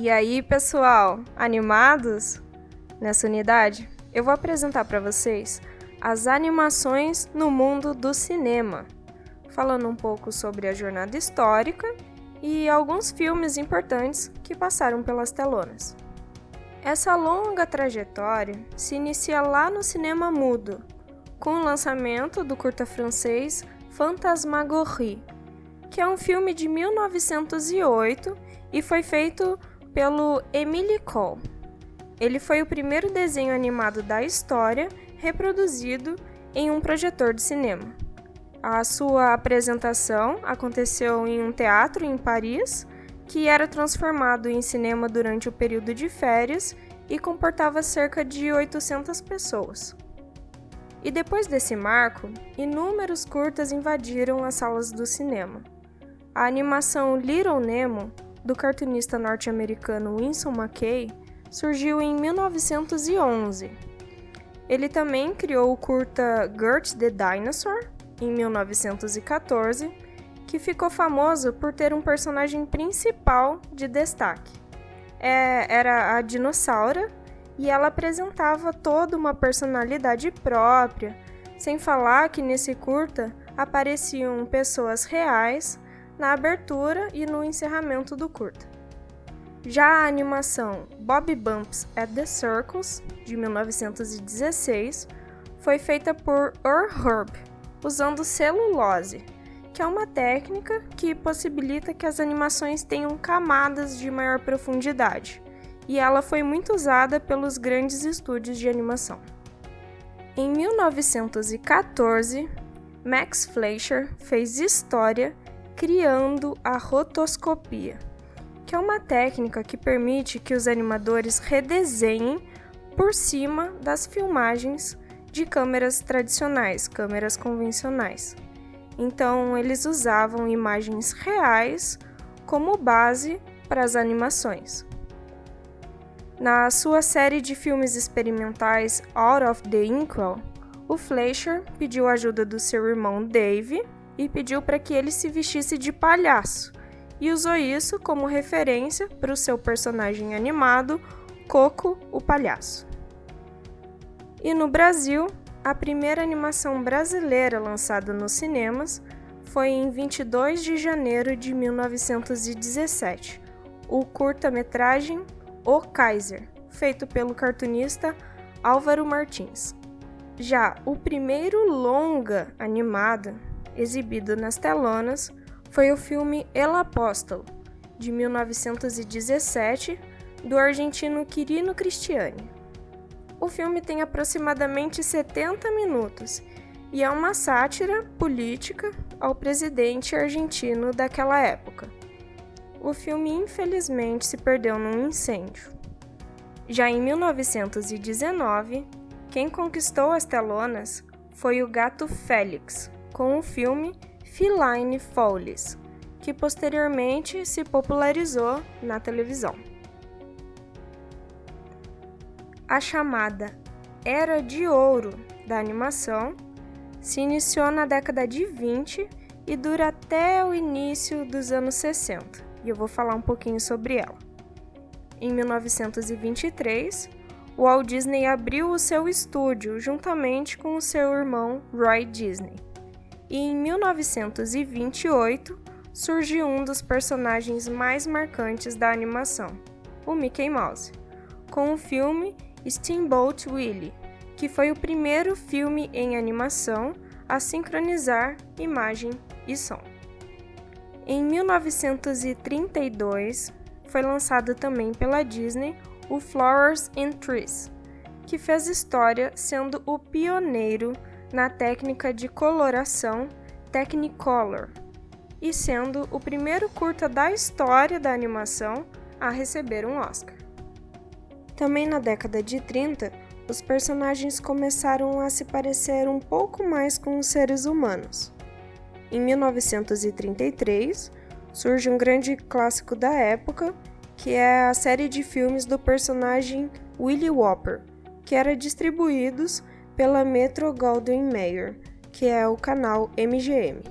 E aí, pessoal, animados? Nessa unidade, eu vou apresentar para vocês as animações no mundo do cinema, falando um pouco sobre a jornada histórica e alguns filmes importantes que passaram pelas telonas. Essa longa trajetória se inicia lá no cinema mudo, com o lançamento do curta francês Fantasmagorie, que é um filme de 1908 e foi feito pelo Émile Cohl. Ele foi o primeiro desenho animado da história reproduzido em um projetor de cinema. A sua apresentação aconteceu em um teatro em Paris, que era transformado em cinema durante o período de férias e comportava cerca de 800 pessoas. E depois desse marco, inúmeros curtas invadiram as salas do cinema. A animação Little Nemo, do cartunista norte-americano Winsor McCay, surgiu em 1911. Ele também criou o curta Gert the Dinosaur, em 1914, que ficou famoso por ter um personagem principal de destaque. Era a dinossaura, e ela apresentava toda uma personalidade própria, sem falar que nesse curta apareciam pessoas reais na abertura e no encerramento do curta. Já a animação Bob Bumps at the Circus, de 1916, foi feita por Earl Herb, usando celulose, que é uma técnica que possibilita que as animações tenham camadas de maior profundidade, e ela foi muito usada pelos grandes estúdios de animação. Em 1914, Max Fleischer fez história criando a rotoscopia, que é uma técnica que permite que os animadores redesenhem por cima das filmagens de câmeras tradicionais, câmeras convencionais. Então, eles usavam imagens reais como base para as animações. Na sua série de filmes experimentais Out of the Inkwell, o Fleischer pediu a ajuda do seu irmão Dave e pediu para que ele se vestisse de palhaço, e usou isso como referência para o seu personagem animado, Coco, o Palhaço. E no Brasil, a primeira animação brasileira lançada nos cinemas foi em 22 de janeiro de 1917, o curta-metragem O Kaiser, feito pelo cartunista Álvaro Martins. Já o primeiro longa animado exibido nas telonas foi o filme El Apóstolo, de 1917, do argentino Quirino Cristiani. O filme tem aproximadamente 70 minutos e é uma sátira política ao presidente argentino daquela época. O filme, infelizmente, se perdeu num incêndio. Já em 1919, quem conquistou as telonas foi o gato Félix, com o filme Feline Follies, que posteriormente se popularizou na televisão. A chamada Era de Ouro da animação se iniciou na década de 20 e dura até o início dos anos 60, e eu vou falar um pouquinho sobre ela. Em 1923, o Walt Disney abriu o seu estúdio juntamente com o seu irmão Roy Disney. E em 1928 surge um dos personagens mais marcantes da animação, o Mickey Mouse, com o filme Steamboat Willie, que foi o primeiro filme em animação a sincronizar imagem e som. Em 1932, foi lançado também pela Disney o Flowers and Trees, que fez história sendo o pioneiro na técnica de coloração Technicolor e sendo o primeiro curta da história da animação a receber um Oscar. Também na década de 30, os personagens começaram a se parecer um pouco mais com os seres humanos. Em 1933, surge um grande clássico da época, que é a série de filmes do personagem Willy Whopper, que era distribuídos pela Metro-Goldwyn-Mayer, que é o canal MGM.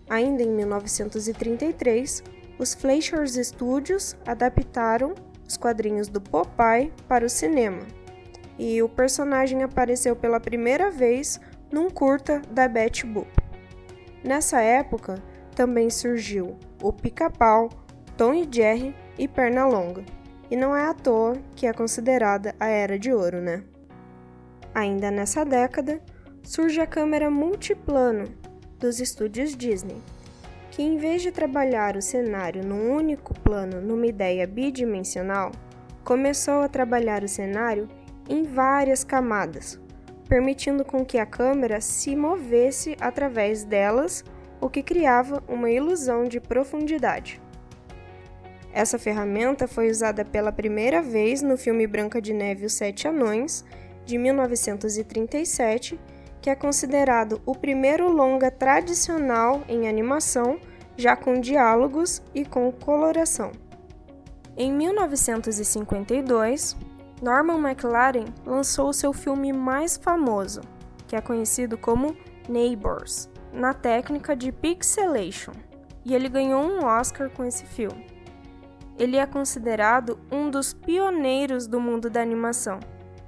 Ainda em 1933, os Fleischer Studios adaptaram os quadrinhos do Popeye para o cinema, e o personagem apareceu pela primeira vez num curta da Betty Boop. Nessa época, também surgiu o Pica-Pau, Tom e Jerry e Pernalonga, e não é à toa que é considerada a Era de Ouro, né? Ainda nessa década, surge a câmera multiplano dos estúdios Disney, que em vez de trabalhar o cenário num único plano numa ideia bidimensional, começou a trabalhar o cenário em várias camadas, permitindo com que a câmera se movesse através delas, o que criava uma ilusão de profundidade. Essa ferramenta foi usada pela primeira vez no filme Branca de Neve e os Sete Anões, de 1937, que é considerado o primeiro longa tradicional em animação, já com diálogos e com coloração. Em 1952, Norman McLaren lançou seu filme mais famoso, que é conhecido como Neighbors, na técnica de pixelation, e ele ganhou um Oscar com esse filme. Ele é considerado um dos pioneiros do mundo da animação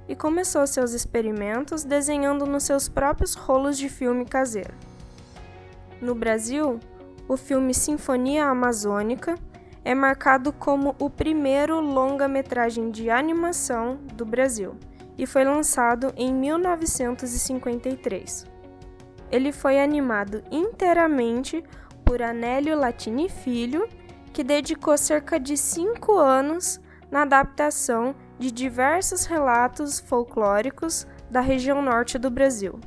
e começou seus experimentos desenhando nos seus próprios rolos de filme caseiro. No Brasil, o filme Sinfonia Amazônica é marcado como o primeiro longa-metragem de animação do Brasil e foi lançado em 1953. Ele foi animado inteiramente por Anélio Latini Filho, que dedicou cerca de 5 anos na adaptação de diversos relatos folclóricos da região norte do Brasil.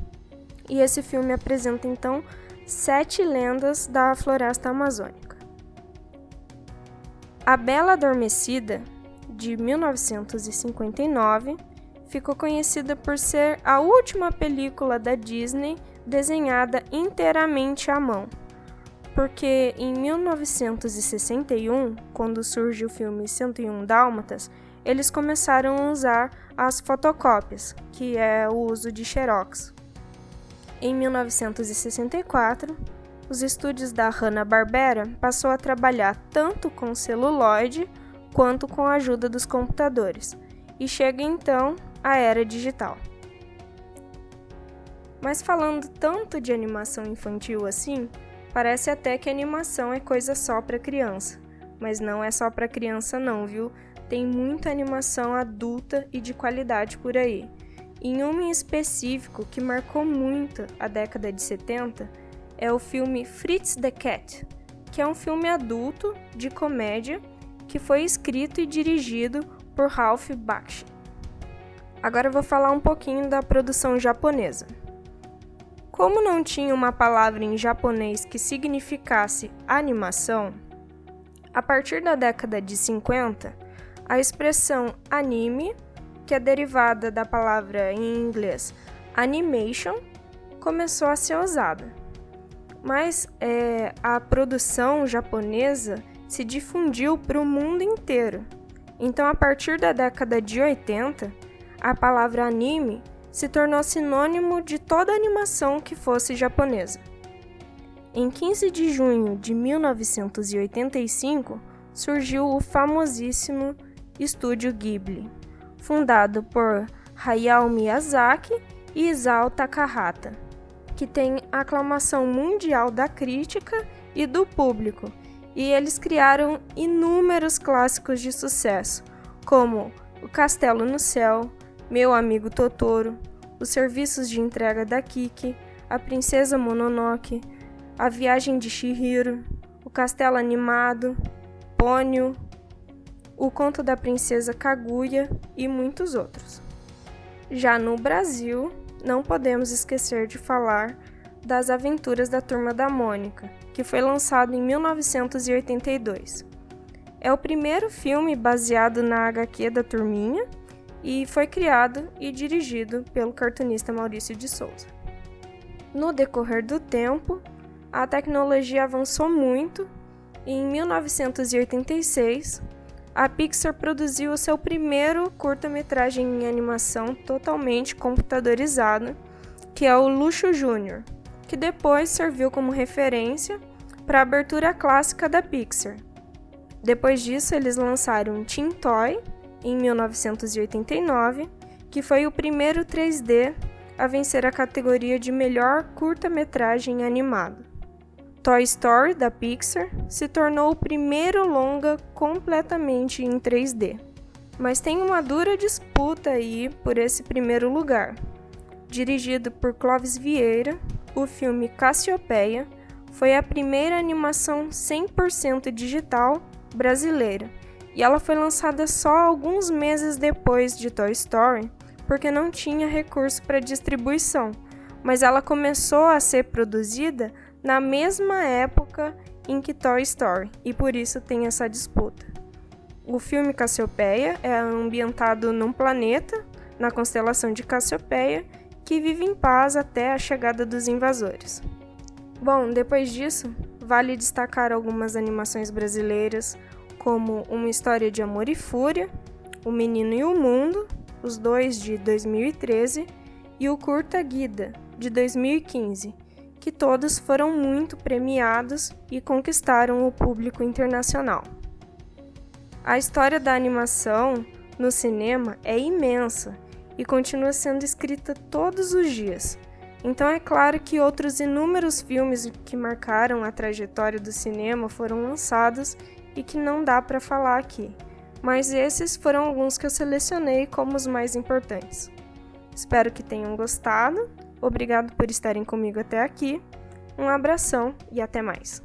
E esse filme apresenta, então, 7 lendas da floresta amazônica. A Bela Adormecida, de 1959, ficou conhecida por ser a última película da Disney desenhada inteiramente à mão, porque em 1961, quando surge o filme 101 Dálmatas, eles começaram a usar as fotocópias, que é o uso de xerox. Em 1964, os estúdios da Hanna-Barbera passou a trabalhar tanto com celuloide quanto com a ajuda dos computadores, e chega então a era digital. Mas falando tanto de animação infantil assim, parece até que animação é coisa só para criança, mas não é só para criança não, viu? Tem muita animação adulta e de qualidade por aí. Em um em específico que marcou muito a década de 70 é o filme Fritz the Cat, que é um filme adulto de comédia que foi escrito e dirigido por Ralph Bakshi. Agora eu vou falar um pouquinho da produção japonesa. Como não tinha uma palavra em japonês que significasse animação, a partir da década de 50, a expressão anime, que é derivada da palavra em inglês animation, começou a ser usada. Mas a produção japonesa se difundiu para o mundo inteiro. Então, a partir da década de 80, a palavra anime se tornou sinônimo de toda animação que fosse japonesa. Em 15 de junho de 1985, surgiu o famosíssimo Estúdio Ghibli, fundado por Hayao Miyazaki e Isao Takahata, que tem aclamação mundial da crítica e do público, e eles criaram inúmeros clássicos de sucesso, como O Castelo no Céu, Meu Amigo Totoro, Os Serviços de Entrega da Kiki, A Princesa Mononoke, A Viagem de Chihiro, O Castelo Animado, Ponyo, O Conto da Princesa Kaguya e muitos outros. Já no Brasil, não podemos esquecer de falar das Aventuras da Turma da Mônica, que foi lançado em 1982. É o primeiro filme baseado na HQ da Turminha e foi criado e dirigido pelo cartunista Maurício de Souza. No decorrer do tempo, a tecnologia avançou muito e em 1986, a Pixar produziu o seu primeiro curta-metragem em animação totalmente computadorizado, que é o Luxo Júnior, que depois serviu como referência para a abertura clássica da Pixar, Depois disso, eles lançaram Teen Toy, em 1989, que foi o primeiro 3D a vencer a categoria de melhor curta-metragem animado. Toy Story, da Pixar, se tornou o primeiro longa completamente em 3D. Mas tem uma dura disputa aí por esse primeiro lugar. Dirigido por Clóvis Vieira, o filme Cassiopeia foi a primeira animação 100% digital brasileira, e ela foi lançada só alguns meses depois de Toy Story, porque não tinha recurso para distribuição, mas ela começou a ser produzida na mesma época em que Toy Story, e por isso tem essa disputa. O filme Cassiopeia é ambientado num planeta, na constelação de Cassiopeia, que vive em paz até a chegada dos invasores. Bom, depois disso, vale destacar algumas animações brasileiras, como Uma História de Amor e Fúria, O Menino e o Mundo, os dois de 2013, e o Curta Guida, de 2015, que todos foram muito premiados e conquistaram o público internacional. A história da animação no cinema é imensa e continua sendo escrita todos os dias. Então é claro que outros inúmeros filmes que marcaram a trajetória do cinema foram lançados e que não dá para falar aqui, mas esses foram alguns que eu selecionei como os mais importantes. Espero que tenham gostado, obrigado por estarem comigo até aqui, um abração e até mais!